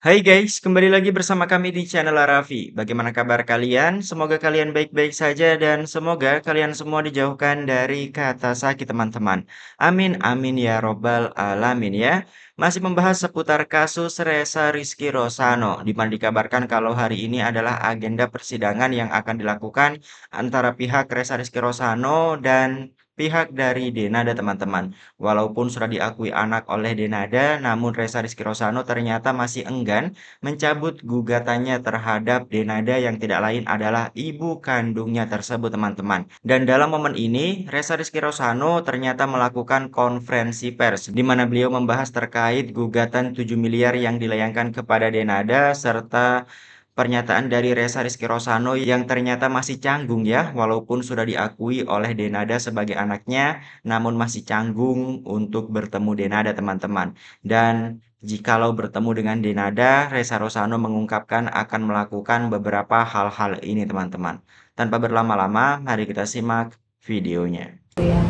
Hai guys, kembali lagi bersama kami di channel Raffi. Bagaimana kabar kalian? Semoga kalian baik-baik saja dan semoga kalian semua dijauhkan dari kata sakit teman-teman. Amin, amin ya robbal alamin ya. Masih membahas seputar kasus Ressa Rizky Rosano, di mana dikabarkan kalau hari ini adalah agenda persidangan yang akan dilakukan antara pihak Ressa Rizky Rosano dan pihak dari Denada teman-teman. Walaupun sudah diakui anak oleh Denada, namun Ressa Rizky Rosano ternyata masih enggan mencabut gugatannya terhadap Denada yang tidak lain adalah ibu kandungnya tersebut teman-teman. Dan dalam momen ini, Ressa Rizky Rosano ternyata melakukan konferensi pers di mana beliau membahas terkait gugatan 7 miliar yang dilayangkan kepada Denada serta pernyataan dari Ressa Rizky Rosano yang ternyata masih canggung ya, walaupun sudah diakui oleh Denada sebagai anaknya, namun masih canggung untuk bertemu Denada teman-teman. Dan jikalau bertemu dengan Denada, Ressa Rosano mengungkapkan akan melakukan beberapa hal-hal ini teman-teman. Tanpa berlama-lama, mari kita simak videonya. Ya.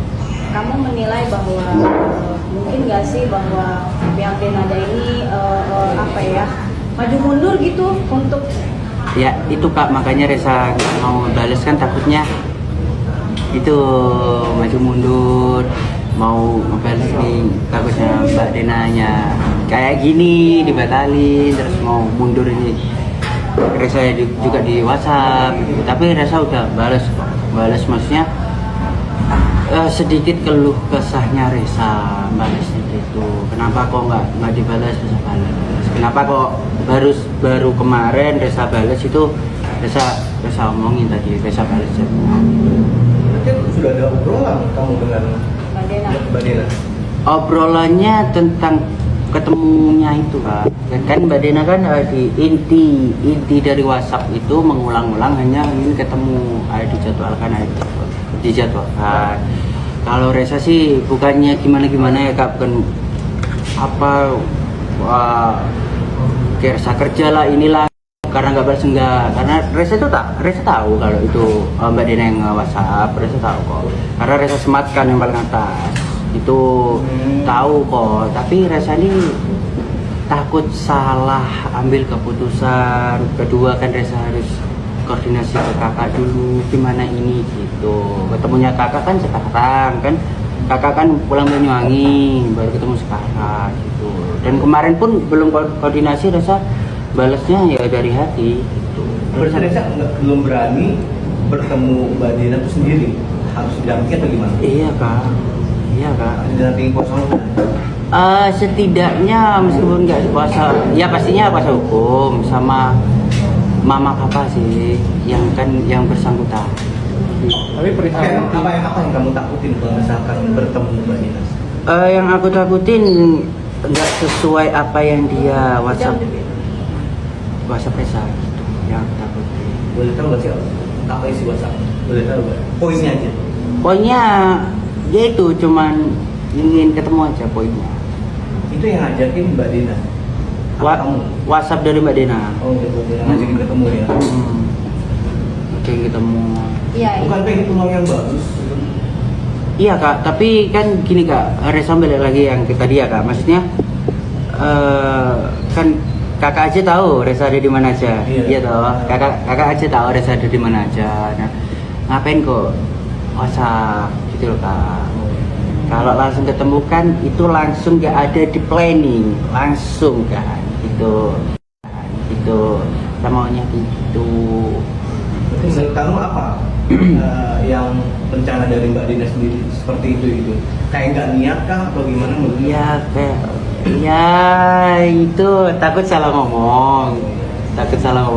Kamu menilai bahwa mungkin nggak sih bahwa pihak Denada ini maju mundur gitu untuk Ya itu Kak, makanya Ressa mau bales kan takutnya itu maju mundur, mau ngebales nih, takutnya Mbak Denanya kayak gini dibatalin terus mau mundur ini. Ressa juga di WhatsApp gitu. Tapi Ressa udah bales maksudnya sedikit keluh kesahnya Ressa balasnya gitu. Kenapa kok nggak dibalas, Ressa balas. Kenapa kok baru kemarin Ressa balas itu Ressa omongin tadi Ressa balas. Berarti sudah ada obrolan kamu dengan Mbak Dena? Obrolannya tentang ketemunya itu kan Mbak Dena kan di inti dari WhatsApp itu mengulang-ulang hanya ingin ketemu, dijadwalkan. Kalau Ressa sih bukannya gimana ya Kak, bukan apa kayak Ressa kerja lah inilah karena nggak balas enggak, karena Ressa tahu kalau itu Mbak Dena yang WhatsApp, Ressa tahu kok, karena Ressa sematkan yang paling atas itu tahu kok, tapi Ressa ini takut salah ambil keputusan. Kedua kan Ressa harus koordinasi ke kakak dulu gimana ini gitu. Ketemunya kakak kan sekarang kan, kakak kan pulang Banyuwangi baru ketemu sekarang gitu. Dan kemarin pun belum koordinasi, Ressa balasnya ya dari hati gitu. Berarti Ressa belum berani bertemu Mbak Dena itu sendiri, harus didampingi atau gimana? Iya kak Didampingi kuasa hukum? Setidaknya meskipun nggak kuasa, ya pastinya kuasa hukum sama mama papa sih yang bersangkutan. Tapi perihal apa yang kamu takutin kalau misalkan bertemu Mbak Dena? Yang aku takutin nggak sesuai apa yang dia WhatsApp Ressa gitu. Yang aku takutin. Boleh tahu nggak sih apa isi WhatsApp? Boleh tahu nggak? Poinnya aja. Poinnya dia itu cuman ingin ketemu aja poinnya. Itu yang ngajakin Mbak Dena? Kamu? WhatsApp dari Mbak Dena. Oh, Mbak Dena ngajakin ketemu ya? Ngajakin ketemu. iya. Bukan pengen peluang yang bagus. Iya kak, tapi kan gini kak, Ressa balik lagi yang tadi ya kak, maksudnya kan kakak aja tahu Ressa ada di mana aja, iya toh, kakak aja tahu Ressa ada di mana aja. Nah, ngapain kok WhatsApp gitu loh kak? Kalau langsung ketemu kan itu langsung gak ada di planning, langsung kan gitu, kita maunya gitu. Menurut kamu apa yang rencana dari Mbak Dena sendiri seperti itu? Kayak nggak niat kah atau gimana menurut kamu? Iya kayak, ya itu takut salah ngomong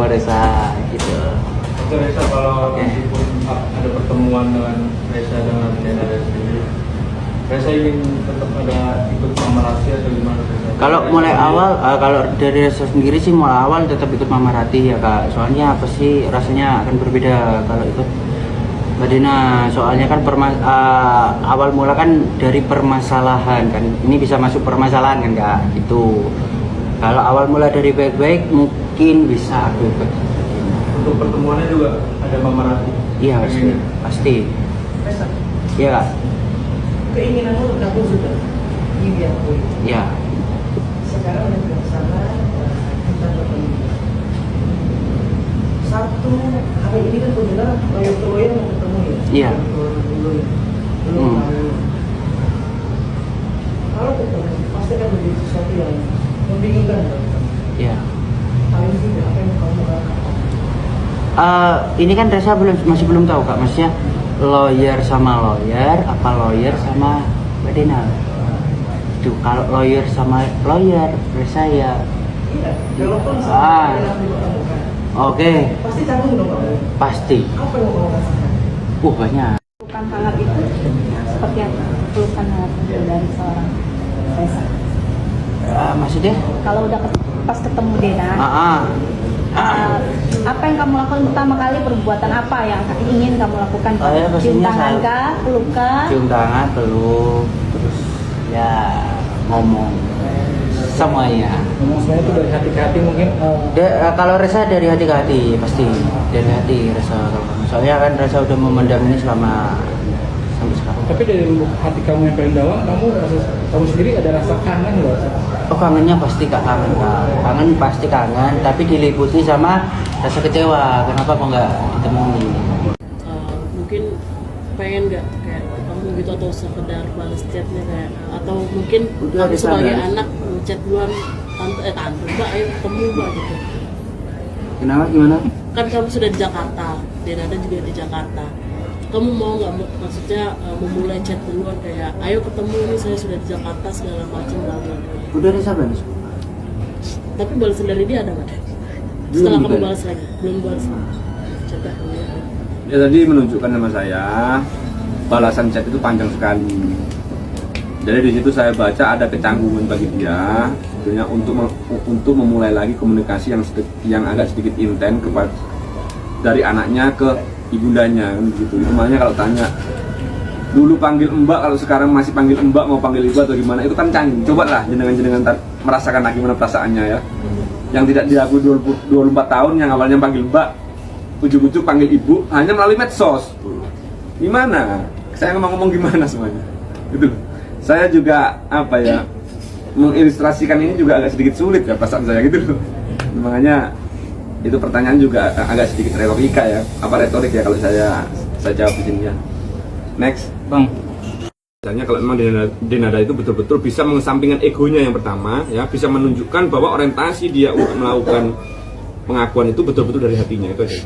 Ressa gitu. Oke Ressa, kalau meskipun ada pertemuan dengan Ressa dengan Dena sendiri, Ressa ingin tetap ada ikut Mama Rati atau gimana Ressa? Kalau mulai awal, kalau dari Ressa sendiri sih mulai awal tetap ikut Mama Rati ya kak. Soalnya apa sih rasanya akan berbeda kalau ikut Mbak Dena. Soalnya kan awal mula kan dari permasalahan kan. Ini bisa masuk permasalahan kan kak gitu. Kalau awal mula dari baik-baik mungkin bisa aku ikut. Untuk pertemuannya juga ada Mama Rati? Iya pasti. Ressa, Iya kak. keinginanmu kamu sudah diakui. Iya. Sekarang ada bersama kita sampai ini kan benar lawyer mau ketemu ya. Iya. Belum. Kalau ketemu pasti kan menjadi sesuatu yang membingungkan. Iya. Paling tidak apa yang kamu lakukan? Ini kan Reza masih belum tahu Kak, maksudnya lawyer sama lawyer, apa lawyer sama Mbak Dina? Tuh, kalau lawyer sama lawyer, Reza ya. Iya, walaupun Oke, pasti canggung dong kamu. pasti. Apa yang kamu rasakan? Banyak. Pelukan hangat itu seperti apa? Pelukan hangat itu dari seorang Reza. Maksudnya? Kalau udah pas ketemu Dena, apa yang kamu lakukan pertama kali, perbuatan apa yang ingin kamu lakukan? Ya, Cium pastinya tangan kah, pelukan? Cium tangan, peluk, terus ya ngomong semuanya. Ngomong semuanya itu dari hati ke hati mungkin. Kalau Reza dari hati ke hati, pasti dari hati Reza. Soalnya kan Reza udah memendam ini selama sampai sekarang. Tapi dari lubuk hati kamu yang paling dalam, kamu sendiri ada rasa kangen nggak? Oh, kangennya pasti Kak, kangen Kak. Kangen pasti kangen, tapi diliputi sama rasa kecewa. Kenapa kok nggak ditemui? Mungkin pengen nggak kayak kamu gitu, atau sekedar balas chatnya kayak, atau mungkin Udah kamu sebagai dibalas. anak chat duluan, tante mbak ayo ketemu mbak gitu. Kenapa, gimana? Kan kamu sudah di Jakarta, Denada juga di Jakarta, kamu mau nggak, maksudnya memulai chat duluan kayak ayo ketemu nih, saya sudah di Jakarta segala macam bla. Udah Reza balas? Tapi balasan dari dia ada nggak? Setelah kamu balas lagi, belum balas lagi. Coba Ya tadi menunjukkan sama saya balasan chat itu panjang sekali. Jadi di situ saya baca ada kecanggungan bagi dia sebetulnya untuk memulai lagi komunikasi yang agak sedikit intens kepada dari anaknya ke ibundanya gitu. Itu makanya kalau tanya dulu panggil mbak, kalau sekarang masih panggil mbak, mau panggil ibu atau gimana, itu kan canggung. Coba lah jenengan merasakan lagi gimana perasaannya ya. Yang tidak diakui 24 tahun, yang awalnya panggil mbak, ujung-ujung panggil ibu hanya melalui medsos. Gimana? Saya ngomong gimana semuanya? Gitu. Saya juga apa ya, mengilustrasikan ini juga agak sedikit sulit ya perasaan saya gitu loh. Makanya itu pertanyaan juga agak sedikit retorika ya, retorik ya kalau saya jawab di sini ya. Next, Bang. misalnya kalau memang Denada itu betul-betul bisa mengesampingkan egonya yang pertama ya, bisa menunjukkan bahwa orientasi dia untuk melakukan pengakuan itu betul-betul dari hatinya, itu aja.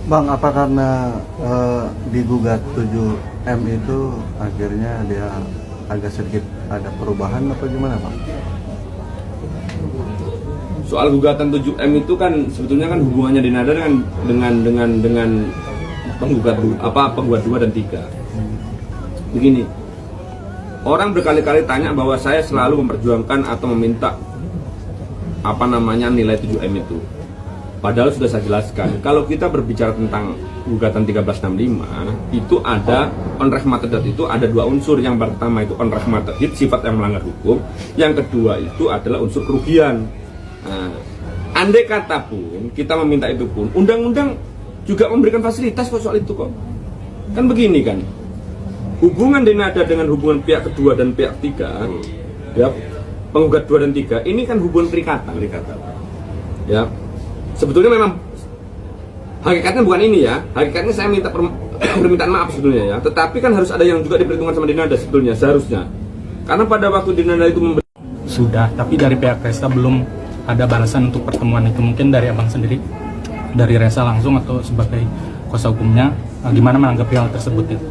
Bang, apa karena digugat 7M itu akhirnya dia agak sedikit ada perubahan atau gimana, Bang? Soal gugatan 7M itu kan sebetulnya kan hubungannya Denada dengan penggugat 2 dan 3. Begini, orang berkali-kali tanya bahwa saya selalu memperjuangkan atau meminta nilai 7M itu. Padahal sudah saya jelaskan, kalau kita berbicara tentang gugatan 1365 itu ada on ref matedat, itu ada 2 unsur. Yang pertama itu on ref matedat, sifat yang melanggar hukum. Yang kedua itu adalah unsur kerugian. Nah, andai kata pun kita meminta itu pun, undang-undang juga memberikan fasilitas soal itu kok. Kan begini kan, hubungan Denada dengan hubungan pihak kedua dan pihak 3 ya, penggugat 2 dan 3 ini kan hubungan perikatan ya. Sebetulnya memang hakikatnya bukan ini ya, hakikatnya saya minta permintaan maaf sebetulnya ya, tetapi kan harus ada yang juga diperhitungkan sama Denada sebetulnya, seharusnya. Karena pada waktu Denada itu sudah, tapi dari pihak Reza belum ada balasan untuk pertemuan itu. Mungkin dari abang sendiri, dari Reza langsung atau sebagai kuasa hukumnya, gimana menanggapi hal tersebut itu?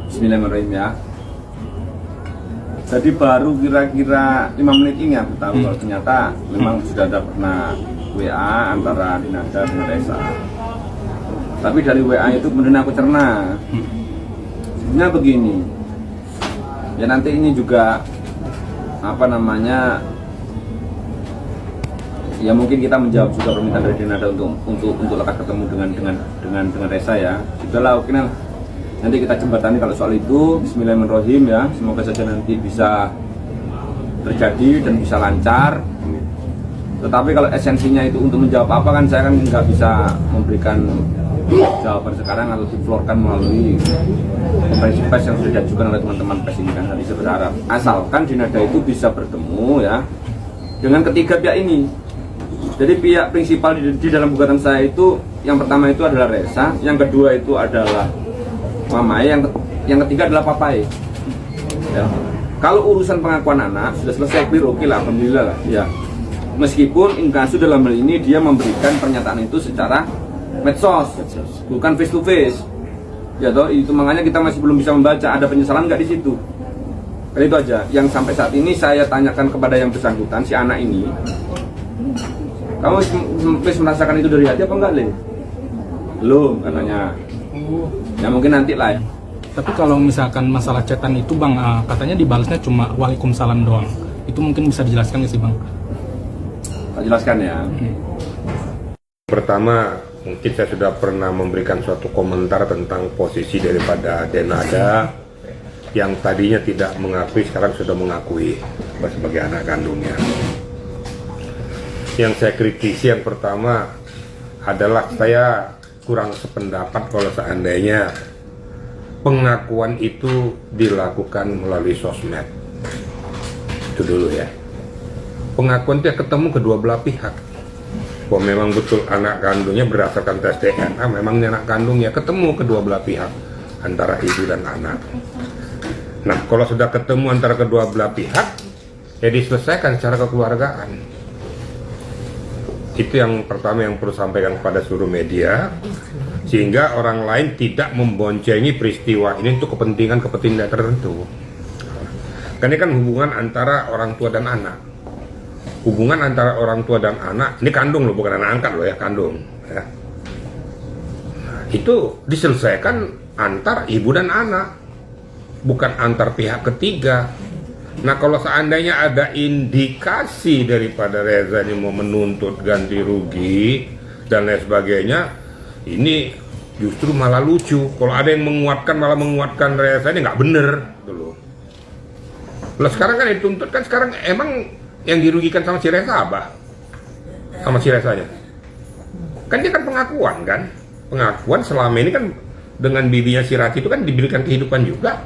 Bismillahirrahmanirrahim ya. Jadi baru kira-kira 5 menit ini aku tahu kalau ternyata memang sudah ada pernah WA antara Denada dengan Reza. Tapi dari WA itu kemudian aku cerna. Sebenarnya begini, ya nanti ini juga ya mungkin kita menjawab juga permintaan dari Denada untuk lekas ketemu dengan Reza ya. Sudahlah, oke nah. Nanti kita jembatani kalau soal itu. Bismillahirrahmanirrahim ya. Semoga saja nanti bisa terjadi dan bisa lancar. Tetapi kalau esensinya itu untuk menjawab apa kan saya kan nggak bisa memberikan jawaban sekarang atau diflorkan melalui konferensi pers yang sudah diajukan oleh teman-teman pers ini kan. Nanti saya berharap asalkan Denada itu bisa bertemu ya dengan ketiga pihak ini. Jadi pihak prinsipal di dalam gugatan saya itu yang pertama itu adalah Reza, yang kedua itu adalah Mamae, yang ketiga adalah Papae. Ya. Kalau urusan pengakuan anak sudah selesai clear, oke lah, alhamdulillah lah. Ya. Meskipun Inkasu dalam hal ini dia memberikan pernyataan itu secara medsos, bukan face to face. Ya toh, itu makanya kita masih belum bisa membaca ada penyesalan nggak di situ. Itu aja yang sampai saat ini saya tanyakan kepada yang bersangkutan, si anak ini, kamu please merasakan itu dari hati apa enggak, Le? Belum katanya. Ya mungkin nanti lah ya. Tapi kalau misalkan masalah chatan itu Bang, katanya dibalasnya cuma waalaikumsalam doang. Itu mungkin bisa dijelaskan nggak sih Bang? Tak jelaskan ya. Pertama, mungkin saya sudah pernah memberikan suatu komentar tentang posisi daripada Denada yang tadinya tidak mengakui, sekarang sudah mengakui sebagai anak kandungnya. Yang saya kritisi yang pertama adalah saya kurang sependapat kalau seandainya pengakuan itu dilakukan melalui sosmed. Itu dulu ya. Pengakuan itu ketemu kedua belah pihak. Bahwa memang betul anak kandungnya berdasarkan tes DNA, memang anak kandungnya, ketemu kedua belah pihak antara ibu dan anak. Nah, kalau sudah ketemu antara kedua belah pihak, ya diselesaikan secara kekeluargaan. Itu yang pertama yang perlu sampaikan kepada seluruh media, sehingga orang lain tidak memboncengi peristiwa ini untuk kepentingan tertentu. Karena ini kan hubungan antara orang tua dan anak. Hubungan antara orang tua dan anak, ini kandung loh, bukan anak angkat loh ya, kandung. Ya. Nah, itu diselesaikan antar ibu dan anak, bukan antar pihak ketiga. Nah, kalau seandainya ada indikasi daripada Reza ini mau menuntut ganti rugi dan lain sebagainya, ini justru malah lucu. Kalau ada yang malah menguatkan Reza ini nggak bener dulu. Lah sekarang kan dituntut kan, sekarang emang yang dirugikan sama si Reza apa? Sama si Rezanya. Kan dia kan pengakuan kan? Pengakuan selama ini kan dengan bibinya si Rati itu kan diberikan kehidupan juga.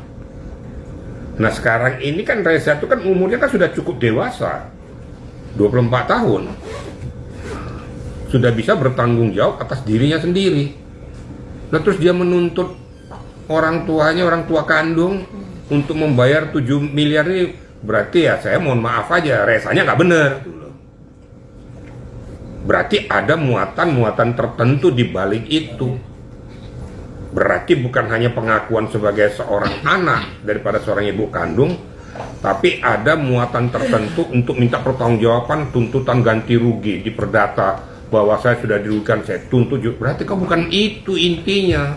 Nah sekarang ini kan Reza itu kan umurnya kan sudah cukup dewasa, 24 tahun. Sudah bisa bertanggung jawab atas dirinya sendiri. Nah terus dia menuntut orang tuanya, orang tua kandung untuk membayar 7 miliar ini, berarti ya saya mohon maaf aja, Rezanya nggak bener. Berarti ada muatan-muatan tertentu di balik itu. Berarti bukan hanya pengakuan sebagai seorang anak daripada seorang ibu kandung, tapi ada muatan tertentu untuk minta pertanggungjawaban, tuntutan ganti rugi di perdata, bahwa saya sudah dirugikan, saya tuntut. Berarti kok bukan itu intinya.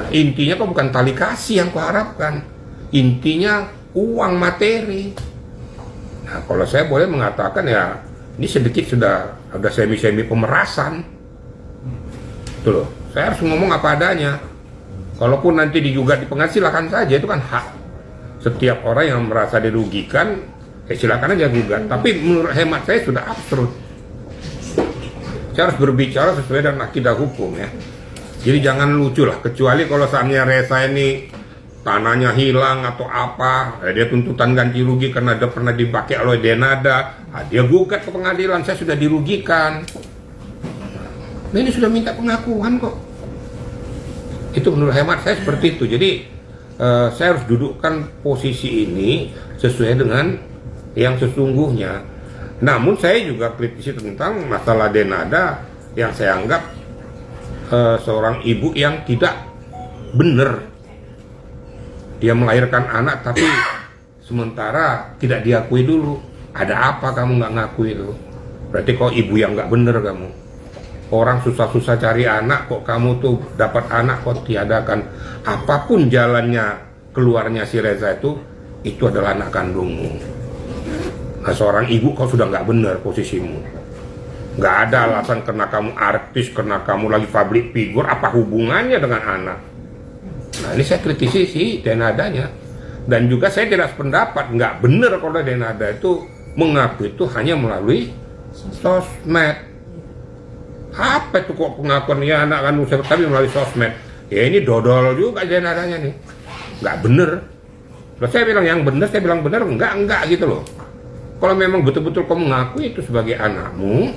Intinya kok bukan tali kasih yang kuharapkan. Intinya uang materi. Nah, kalau saya boleh mengatakan ya, ini sedikit sudah ada semi-semi pemerasan. Tuh loh, saya harus ngomong apa adanya. Kalaupun nanti digugat di pengadilan, silakan saja, itu kan hak setiap orang yang merasa dirugikan, silakan aja gugat. Tapi menurut hemat saya sudah absurd. Saya harus berbicara sesuai dengan akidah hukum ya. Jadi jangan lucu lah, kecuali kalau seandainya Reza ini tanahnya hilang atau apa, dia tuntutan ganti rugi karena dia pernah dipakai oleh Denada, dia gugat ke pengadilan, saya sudah dirugikan. Nah ini sudah minta pengakuan kok. Itu menurut hemat saya seperti itu. Jadi saya harus dudukkan posisi ini sesuai dengan yang sesungguhnya. Namun saya juga kritisi tentang masalah Denada yang saya anggap seorang ibu yang tidak benar. Dia melahirkan anak tapi sementara tidak diakui dulu. Ada apa kamu nggak ngakui itu? Berarti kok ibu yang nggak bener kamu. Orang susah-susah cari anak, kok kamu tuh dapat anak kok tiadakan. Apapun jalannya keluarnya si Reza itu adalah anak kandungmu. Nah, seorang ibu kau sudah nggak bener posisimu. Nggak ada alasan karena kamu artis, karena kamu lagi public figure, apa hubungannya dengan anak? Nah ini saya kritisi si Denadanya. Dan juga saya tidak sependapat, nggak benar kalau Denada itu mengaku itu hanya melalui sosmed. Apa itu kok pengakuannya anak kandung saya tapi melalui sosmed? Ya ini dodol juga Denadanya nih. Nggak benar. Kalau saya bilang yang benar, saya bilang benar, enggak gitu loh. Kalau memang betul-betul kamu ngaku itu sebagai anakmu,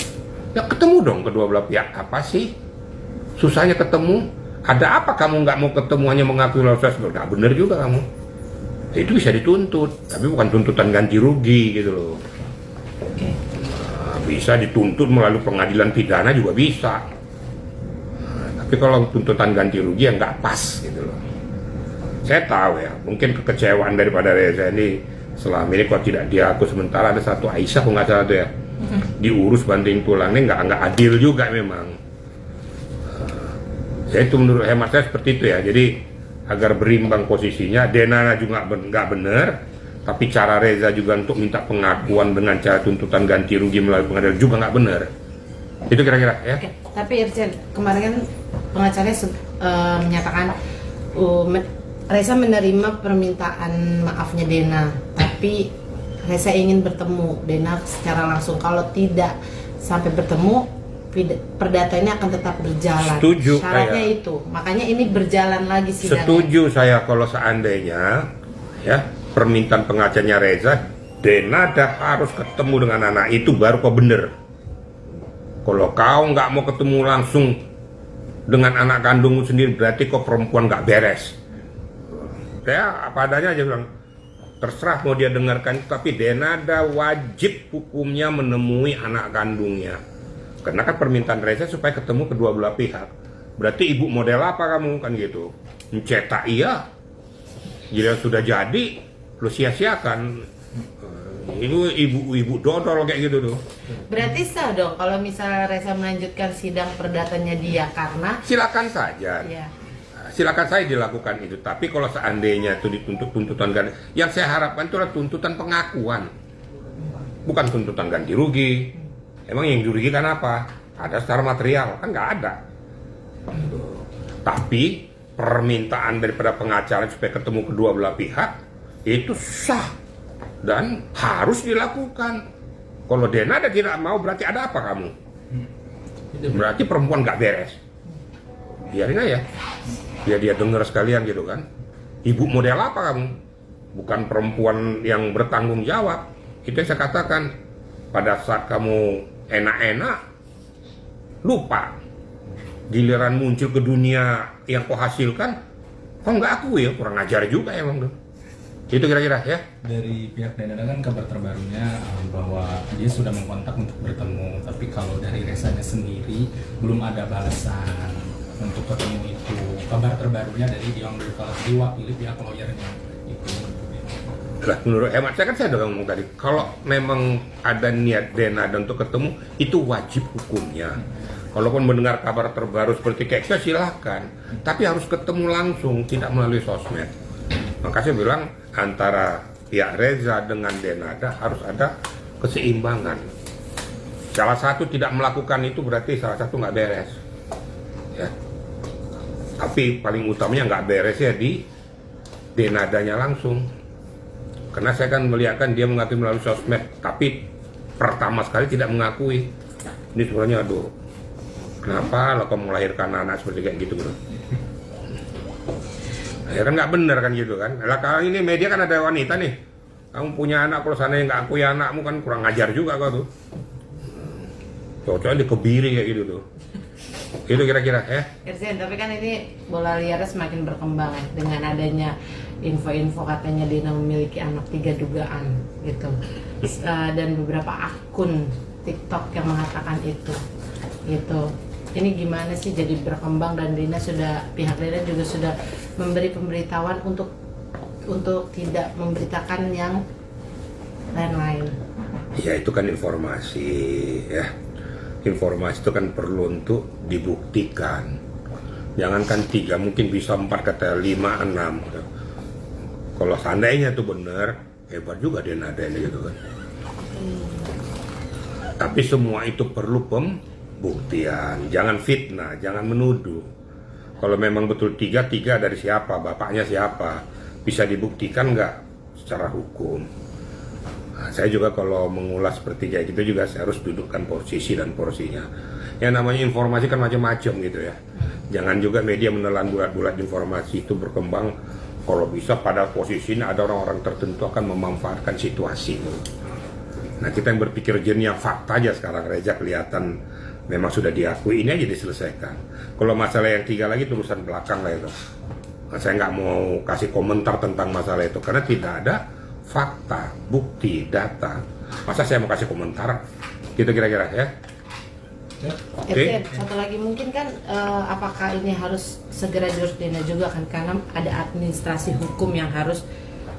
ya ketemu dong kedua belah pihak. Apa sih susahnya ketemu? Ada apa kamu nggak mau ketemu hanya mengakui melalui sosmed? Nggak bener juga kamu. Itu bisa dituntut, tapi bukan tuntutan ganti rugi gitu loh. Nah, bisa dituntut melalui pengadilan pidana juga bisa. Nah, tapi kalau tuntutan ganti rugi ya nggak pas gitu loh. Saya tahu ya, mungkin kekecewaan daripada Reza ini selama ini kalau tidak diaku, sementara ada satu Aisyah kok nggak salah tuh ya, diurus banting tulangnya nggak adil juga memang. Ya itu menurut hemat saya seperti itu ya. Jadi agar berimbang posisinya, Denana juga nggak benar, tapi cara Reza juga untuk minta pengakuan dengan cara tuntutan ganti rugi melalui pengadilan juga nggak benar. Itu kira-kira ya. Oke, tapi Irjen, kemarin kan pengacaranya menyatakan Reza menerima permintaan maafnya Dena, tapi Reza ingin bertemu Dena secara langsung. Kalau tidak sampai bertemu, perdata ini akan tetap berjalan. Setuju. Syaratnya itu, makanya ini berjalan lagi sidangnya. Setuju saya kalau seandainya ya permintaan pengacaranya Reza, Denada harus ketemu dengan anak itu baru kau bener. Kalau kau nggak mau ketemu langsung dengan anak kandungmu sendiri, berarti kau perempuan nggak beres. Saya apa adanya aja bilang, terserah mau dia dengarkan, tapi Denada wajib hukumnya menemui anak kandungnya. Karena kan permintaan Reza supaya ketemu kedua belah pihak. Berarti ibu model apa kamu kan gitu? Mencetak iya. Jika sudah jadi, lu sia-siakan. Itu ibu-ibu dodol kayak gitu tuh. Berarti sah dong kalau misalnya Reza melanjutkan sidang perdatanya dia karena Silakan saja. ya. Silakan saya dilakukan itu. Tapi kalau seandainya itu dituntut tuntutan ganti, yang saya harapkan itu adalah tuntutan pengakuan, bukan tuntutan ganti rugi. Emang yang dirugikan apa? Ada secara material kan nggak ada. Tapi permintaan daripada pengacara supaya ketemu kedua belah pihak itu sah dan harus dilakukan. Kalau Denada tidak mau, berarti ada apa kamu? Berarti perempuan nggak beres. Biarin aja. Biar dia dengar sekalian gitu kan. Ibu model apa kamu? Bukan perempuan yang bertanggung jawab. Itu yang saya katakan. Pada saat kamu enak-enak, lupa. Giliran muncul ke dunia yang kau hasilkan, kau nggak akui ya, kurang ajar juga emang tuh. Itu kira-kira ya. Dari pihak Denada kan kabar terbarunya bahwa dia sudah mengkontak untuk bertemu, tapi kalau dari Rezanya sendiri belum ada balasan untuk ketemu itu. Kabar terbarunya dari Dion Rifal diwakili pihak lawyernya itu. Lah, menurut hemat saya kan saya udah ngomong tadi, kalau memang ada niat Denada untuk ketemu, itu wajib hukumnya. Kalaupun mendengar kabar terbaru seperti kayak saya silahkan, tapi harus ketemu langsung, tidak melalui sosmed. Maka saya bilang antara pihak Reza dengan Denada harus ada keseimbangan. Salah satu tidak melakukan itu berarti salah satu nggak beres. Ya. Tapi paling utamanya nggak beres ya di Denadanya langsung. Karena saya kan melihatkan dia mengakui melalui sosmed, tapi pertama sekali tidak mengakui. Ini sebenarnya aduh, kenapa lo kamu melahirkan anak seperti kayak gitu bro? Ya kan nggak bener kan gitu kan. Lah kalau ini media kan ada wanita nih, kamu punya anak, kalau sana yang nggak akui anakmu kan kurang ajar juga kau tuh. Cocoknya dikebiri kayak gitu tuh. Itu kira-kira ya. Irjen, tapi kan ini bola liarnya semakin berkembang ya, dengan adanya info-info katanya Dena memiliki anak 3 dugaan gitu. Dan beberapa akun TikTok yang mengatakan itu. Gitu. Ini gimana sih jadi berkembang, dan pihak Dena juga sudah memberi pemberitahuan untuk tidak memberitakan yang lain-lain. Ya itu kan informasi ya. Informasi itu kan perlu untuk dibuktikan. Jangankan 3, mungkin bisa 4, kata 5, 6. Kalau seandainya itu benar, hebat juga Denada ini gitu kan. Tapi semua itu perlu pembuktian. Jangan fitnah, jangan menuduh. Kalau memang betul 3 dari siapa, bapaknya siapa, bisa dibuktikan nggak secara hukum. Nah, saya juga kalau mengulas seperti kayak gitu juga saya harus dudukkan posisi dan porsinya. Yang namanya informasi kan macam-macam gitu ya. Jangan juga media menelan bulat-bulat informasi itu berkembang. Kalau bisa pada posisinya ada orang-orang tertentu akan memanfaatkan situasi itu. Nah kita yang berpikir jernih fakta aja sekarang, Reza kelihatan memang sudah diakui, ini aja diselesaikan. Kalau masalah yang 3 lagi itu urusan belakang lah itu. Nah, saya nggak mau kasih komentar tentang masalah itu karena tidak ada fakta, bukti, data. Masa saya mau kasih komentar? Gitu kira-kira ya. Oke. Satu lagi mungkin kan apakah ini harus segera diurus Dina juga kan, karena ada administrasi hukum yang harus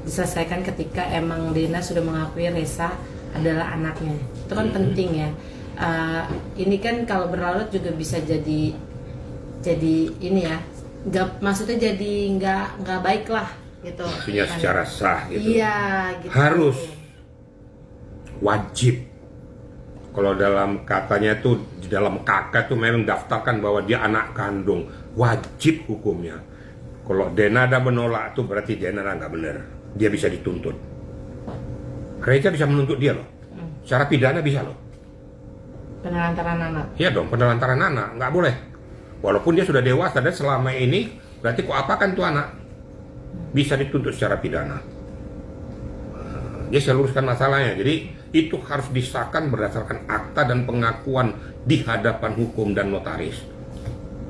diselesaikan ketika emang Dina sudah mengakui Reza adalah anaknya. Itu kan penting ya. Ini kan kalau berlarut juga bisa jadi ini ya, maksudnya jadi nggak baik lah gitu. Maksudnya secara sah gitu. Iya, gitu. Harus wajib. Kalau dalam katanya itu di dalam KK itu memang daftarkan bahwa dia anak kandung, wajib hukumnya. Kalau Denada menolak itu berarti Denada nggak benar, dia bisa dituntut. Reza bisa menuntut dia loh, secara pidana bisa loh. Penelantaran anak. Iya dong, penelantaran anak nggak boleh. Walaupun dia sudah dewasa dan selama ini berarti kok apakan tuh anak bisa dituntut secara pidana. Dia saya luruskan masalahnya, jadi itu harus disahkan berdasarkan akta dan pengakuan di hadapan hukum dan notaris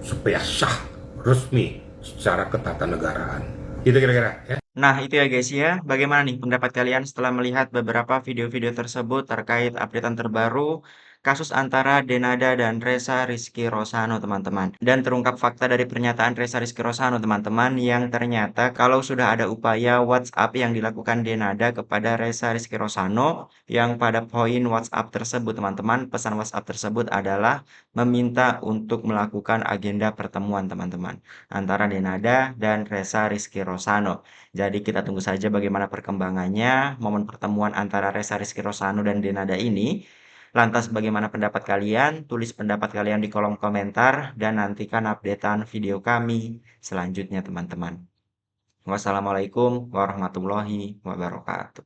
supaya sah, resmi secara ketatanegaraan. Itu kira-kira ya. Nah, itu ya guys ya. Bagaimana nih pendapat kalian setelah melihat beberapa video-video tersebut terkait updatean terbaru kasus antara Denada dan Reza Rizky Rosano, teman-teman. Dan terungkap fakta dari pernyataan Reza Rizky Rosano, teman-teman, yang ternyata kalau sudah ada upaya WhatsApp yang dilakukan Denada kepada Reza Rizky Rosano, yang pada poin WhatsApp tersebut, teman-teman, pesan WhatsApp tersebut adalah meminta untuk melakukan agenda pertemuan, teman-teman, antara Denada dan Reza Rizky Rosano. Jadi kita tunggu saja bagaimana perkembangannya momen pertemuan antara Reza Rizky Rosano dan Denada ini. Lantas bagaimana pendapat kalian? Tulis pendapat kalian di kolom komentar dan nantikan updatean video kami selanjutnya, teman-teman. Wassalamualaikum warahmatullahi wabarakatuh.